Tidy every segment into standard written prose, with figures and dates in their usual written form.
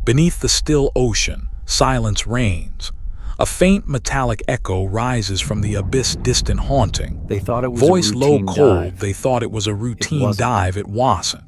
Beneath the still ocean, silence reigns. A faint metallic echo rises from the abyss, distant haunting. They thought it was Voice a low routine cold, dive. they thought it was a routine wasn't. dive, it wasn't.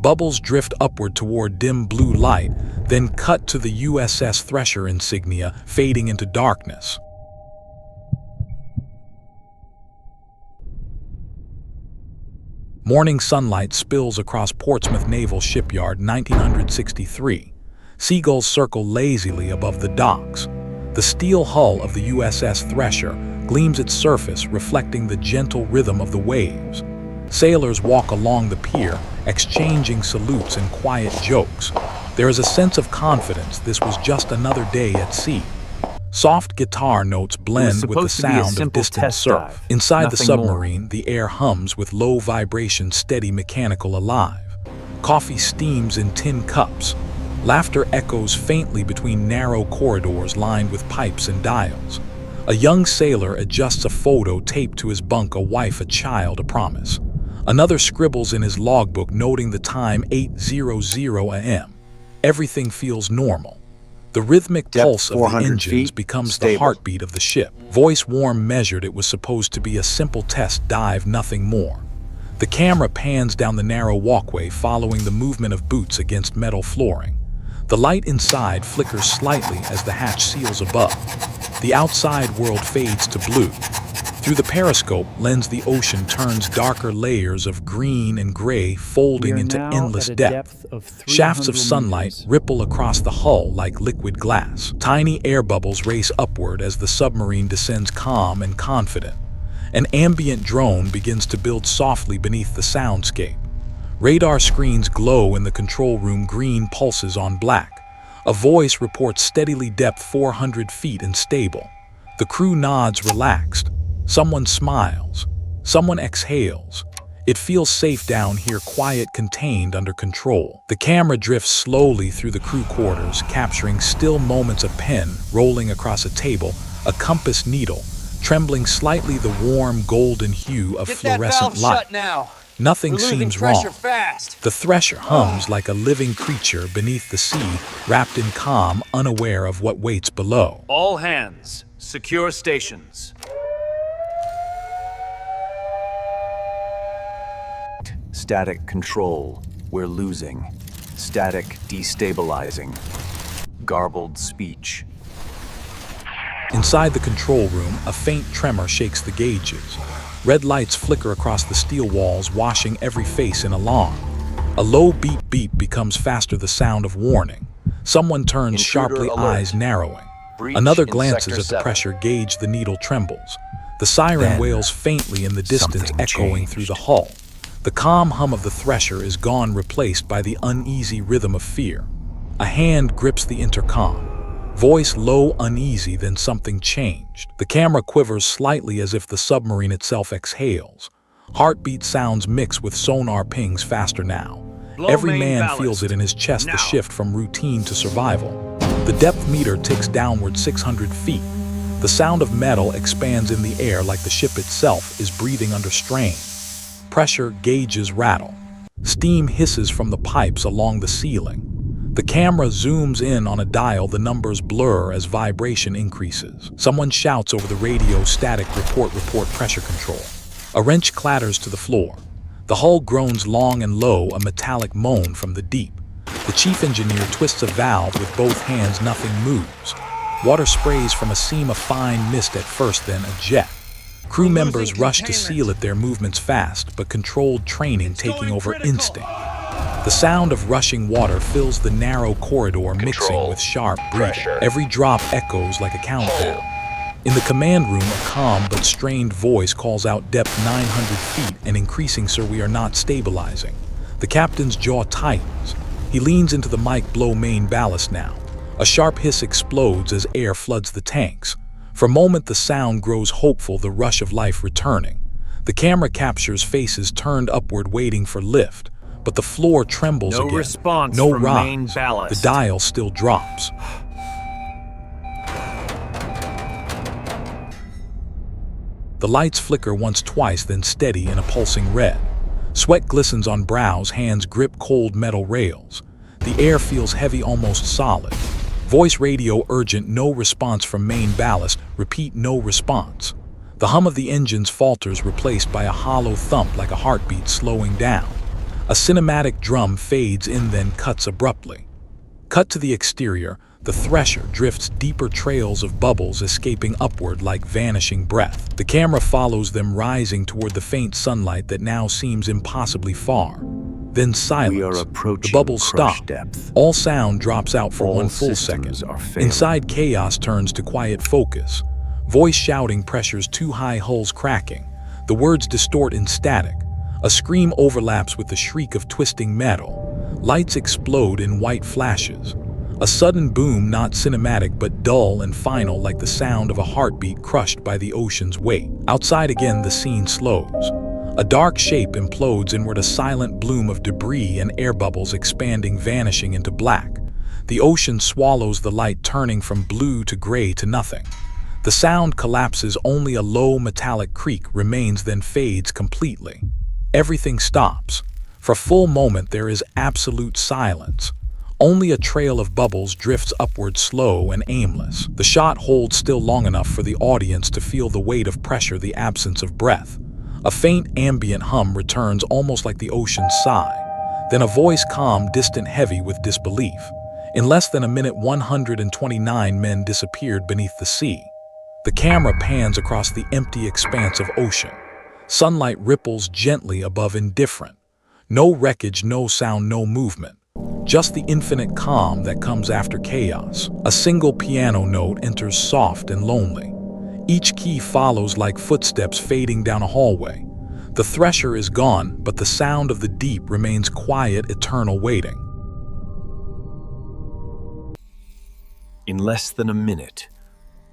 Bubbles drift upward toward dim blue light, then cut to the USS Thresher insignia, fading into darkness. Morning sunlight spills across Portsmouth Naval Shipyard, 1963. Seagulls circle lazily above the docks. The steel hull of the USS Thresher gleams its surface, reflecting the gentle rhythm of the waves. Sailors walk along the pier, exchanging salutes and quiet jokes. There is a sense of confidence this was just another day at sea. Soft guitar notes blend with the sound of distant surf. Inside the submarine, the air hums with low vibration, steady, mechanical, alive. Coffee steams in tin cups. Laughter echoes faintly between narrow corridors lined with pipes and dials. A young sailor adjusts a photo taped to his bunk, a wife, a child, a promise. Another scribbles in his logbook, noting the time, 8:00 a.m. Everything feels normal. The rhythmic pulse of the engines becomes the heartbeat of the ship. Voice warm, measured, it was supposed to be a simple test dive, nothing more. The camera pans down the narrow walkway, following the movement of boots against metal flooring. The light inside flickers slightly as the hatch seals above. The outside world fades to blue. Through the periscope lens, the ocean turns darker, layers of green and gray folding into endless depth. Shafts of sunlight ripple across the hull like liquid glass. Tiny air bubbles race upward as the submarine descends, calm and confident. An ambient drone begins to build softly beneath the soundscape. Radar screens glow in the control room, green pulses on black. A voice reports steadily, depth 400 feet and stable. The crew nods, relaxed. Someone smiles. Someone exhales. It feels safe down here, quiet, contained, under control. The camera drifts slowly through the crew quarters, capturing still moments. A pen rolling across a table, a compass needle, trembling slightly, the warm golden hue of fluorescent light. Nothing seems wrong. The Thresher hums like a living creature beneath the sea, wrapped in calm, unaware of what waits below. All hands, secure stations. Static control, we're losing. Static destabilizing. Garbled speech. Inside the control room, a faint tremor shakes the gauges. Red lights flicker across the steel walls, washing every face in alarm. A low beep beep becomes faster, the sound of warning. Someone turns sharply, eyes narrowing. Another glances at the pressure gauge, the needle trembles. The siren wails faintly in the distance, echoing through the hull. The calm hum of the Thresher is gone, replaced by the uneasy rhythm of fear. A hand grips the intercom. Voice low, uneasy, then something changed. The camera quivers slightly as if the submarine itself exhales. Heartbeat sounds mix with sonar pings, faster now. Every man feels it in his chest, the shift from routine to survival. The depth meter ticks downward, 600 feet. The sound of metal expands in the air like the ship itself is breathing under strain. Pressure gauges rattle. Steam hisses from the pipes along the ceiling. The camera zooms in on a dial, the numbers blur as vibration increases. Someone shouts over the radio, static, report, pressure control. A wrench clatters to the floor. The hull groans long and low, a metallic moan from the deep. The chief engineer twists a valve with both hands, nothing moves. Water sprays from a seam, a fine mist at first, then a jet. Crew members rush to seal it, their movements fast, but controlled training taking over instinct. The sound of rushing water fills the narrow corridor, mixing with sharp breathing. Every drop echoes like a countdown. In the command room, a calm but strained voice calls out, depth 900 feet and increasing, sir, we are not stabilizing. The captain's jaw tightens. He leans into the mic, blow main ballast now. A sharp hiss explodes as air floods the tanks. For a moment, the sound grows hopeful, the rush of life returning. The camera captures faces turned upward, waiting for lift. But the floor trembles again. No response No from rise. main ballast. The dial still drops. The lights flicker once, twice, then steady in a pulsing red. Sweat glistens on brows, hands grip cold metal rails. The air feels heavy, almost solid. Voice radio urgent, no response from main ballast. Repeat, no response. The hum of the engines falters, replaced by a hollow thump like a heartbeat slowing down. A cinematic drum fades in, then cuts abruptly. Cut to the exterior. The Thresher drifts deeper, trails of bubbles escaping upward like vanishing breath. The camera follows them, rising toward the faint sunlight that now seems impossibly far. Then silence. We are approaching the bubbles crush stop. depth. All sound drops out for All one full systems second. are failing. Inside, chaos turns to quiet focus. Voice shouting pressures too high, hulls cracking. The words distort in static. A scream overlaps with the shriek of twisting metal. Lights explode in white flashes. A sudden boom, not cinematic but dull and final, like the sound of a heartbeat crushed by the ocean's weight. Outside again, the scene slows. A dark shape implodes inward, a silent bloom of debris and air bubbles expanding, vanishing into black. The ocean swallows the light, turning from blue to gray to nothing. The sound collapses, only a low metallic creak remains, then fades completely. Everything stops. For a full moment there is absolute silence. Only a trail of bubbles drifts upward, slow and aimless. The shot holds still long enough for the audience to feel the weight of pressure, the absence of breath. A faint ambient hum returns, almost like the ocean's sigh. Then a voice, calm, distant, heavy with disbelief. In less than a minute, 129 men disappeared beneath the sea. The camera pans across the empty expanse of ocean. Sunlight ripples gently above, indifferent. No wreckage, no sound, no movement. Just the infinite calm that comes after chaos. A single piano note enters, soft and lonely. Each key follows like footsteps fading down a hallway. The Thresher is gone, but the sound of the deep remains quiet, eternal, waiting. In less than a minute,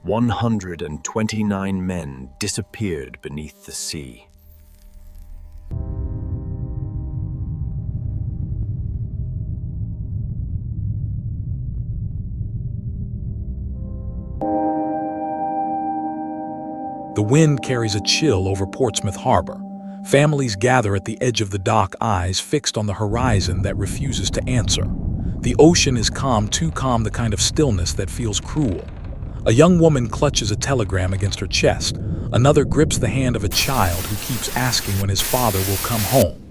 129 men disappeared beneath the sea. The wind carries a chill over Portsmouth Harbor. Families gather at the edge of the dock, eyes fixed on the horizon that refuses to answer. The ocean is calm, too calm, the kind of stillness that feels cruel. A young woman clutches a telegram against her chest. Another grips the hand of a child who keeps asking when his father will come home.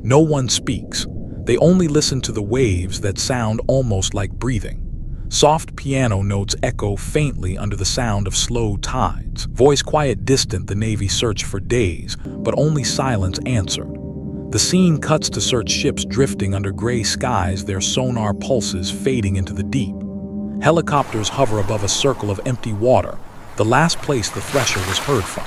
No one speaks. They only listen to the waves that sound almost like breathing. Soft piano notes echo faintly under the sound of slow tides. Voice quiet, distant, the Navy searched for days, but only silence answered. The scene cuts to search ships drifting under gray skies, their sonar pulses fading into the deep. Helicopters hover above a circle of empty water, the last place the Thresher was heard from.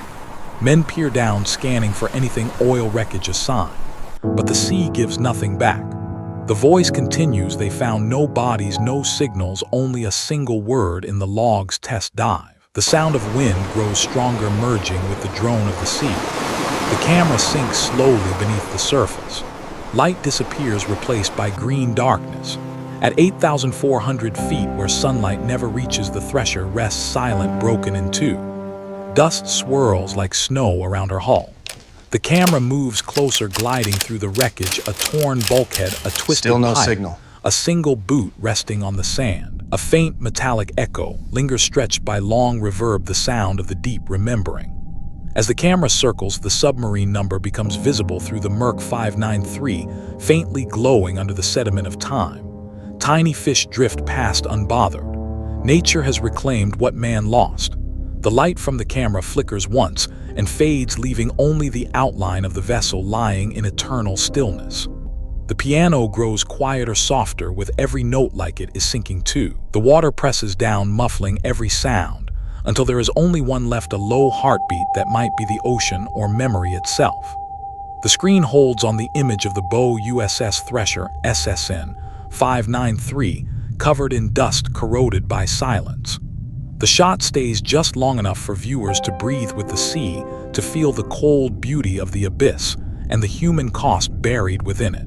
Men peer down, scanning for anything, oil wreckage, a sign. But the sea gives nothing back. The voice continues, they found no bodies, no signals, only a single word in the log's test dive. The sound of wind grows stronger, merging with the drone of the sea. The camera sinks slowly beneath the surface. Light disappears, replaced by green darkness. At 8,400 feet, where sunlight never reaches, the Thresher rests silent, broken in two. Dust swirls like snow around her hull. The camera moves closer, gliding through the wreckage, a torn bulkhead, a twisted Still no pipe, signal. a single boot resting on the sand. A faint metallic echo lingers, stretched by long reverb, the sound of the deep remembering. As the camera circles, the submarine number becomes visible through the murk, 593, faintly glowing under the sediment of time. Tiny fish drift past unbothered. Nature has reclaimed what man lost. The light from the camera flickers once and fades, leaving only the outline of the vessel lying in eternal stillness. The piano grows quieter, softer, with every note like it is sinking too. The water presses down, muffling every sound, until there is only one left, a low heartbeat that might be the ocean or memory itself. The screen holds on the image of the bow USS Thresher, SSN 593, covered in dust, corroded by silence. The shot stays just long enough for viewers to breathe with the sea, to feel the cold beauty of the abyss and the human cost buried within it.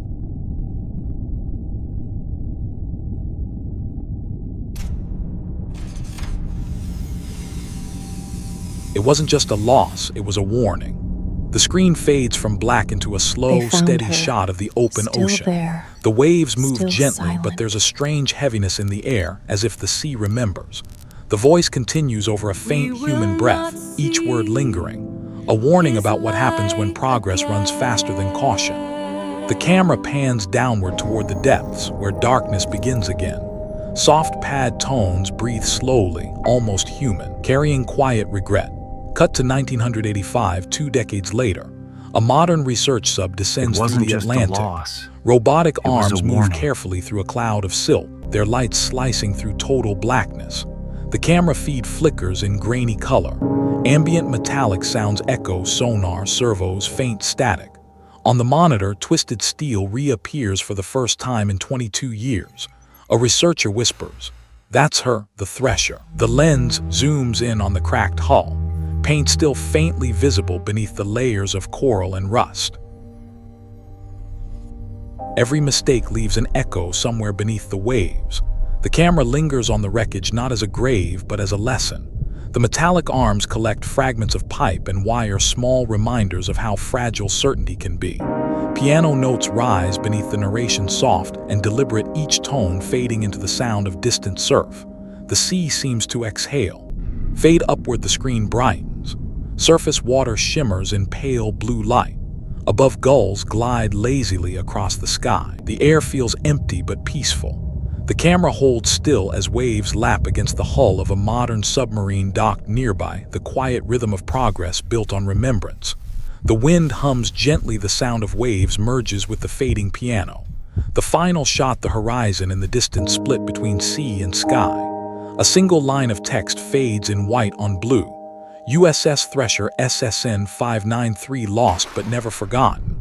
It wasn't just a loss, it was a warning. The screen fades from black into a slow, They found steady her. shot of the open Still ocean. there. The waves move Still gently, but silent. there's a strange heaviness in the air, as if the sea remembers. The voice continues over a faint human breath, each word lingering, a warning about what happens when progress runs faster than caution. The camera pans downward toward the depths, where darkness begins again. Soft pad tones breathe slowly, almost human, carrying quiet regret. Cut to 1985, 2 decades later. A modern research sub descends It through wasn't the just a Atlantic. loss. Robotic It was a arms move warning. carefully through a cloud of silt, their lights slicing through total blackness. The camera feed flickers in grainy color. Ambient metallic sounds echo, sonar, servos, faint static. On the monitor, twisted steel reappears for the first time in 22 years. A researcher whispers, "That's her, the Thresher." The lens zooms in on the cracked hull, paint still faintly visible beneath the layers of coral and rust. Every mistake leaves an echo somewhere beneath the waves. The camera lingers on the wreckage not as a grave, but as a lesson. The metallic arms collect fragments of pipe and wire, small reminders of how fragile certainty can be. Piano notes rise beneath the narration, soft and deliberate, each tone fading into the sound of distant surf. The sea seems to exhale. Fade upward, the screen brightens. Surface water shimmers in pale blue light. Above, gulls glide lazily across the sky. The air feels empty but peaceful. The camera holds still as waves lap against the hull of a modern submarine docked nearby, the quiet rhythm of progress built on remembrance. The wind hums gently, the sound of waves merges with the fading piano. The final shot, the horizon and the distant split between sea and sky. A single line of text fades in white on blue. USS Thresher, SSN 593, lost but never forgotten.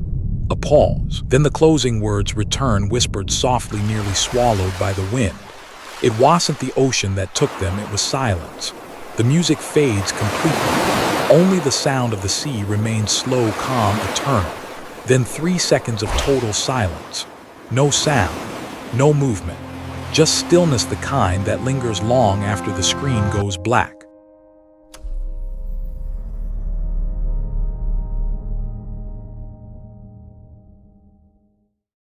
A pause. Then the closing words return, whispered softly, nearly swallowed by the wind. It wasn't the ocean that took them, it was silence. The music fades completely. Only the sound of the sea remains, slow, calm, eternal. Then 3 seconds of total silence. No sound, no movement. Just stillness, the kind that lingers long after the screen goes black.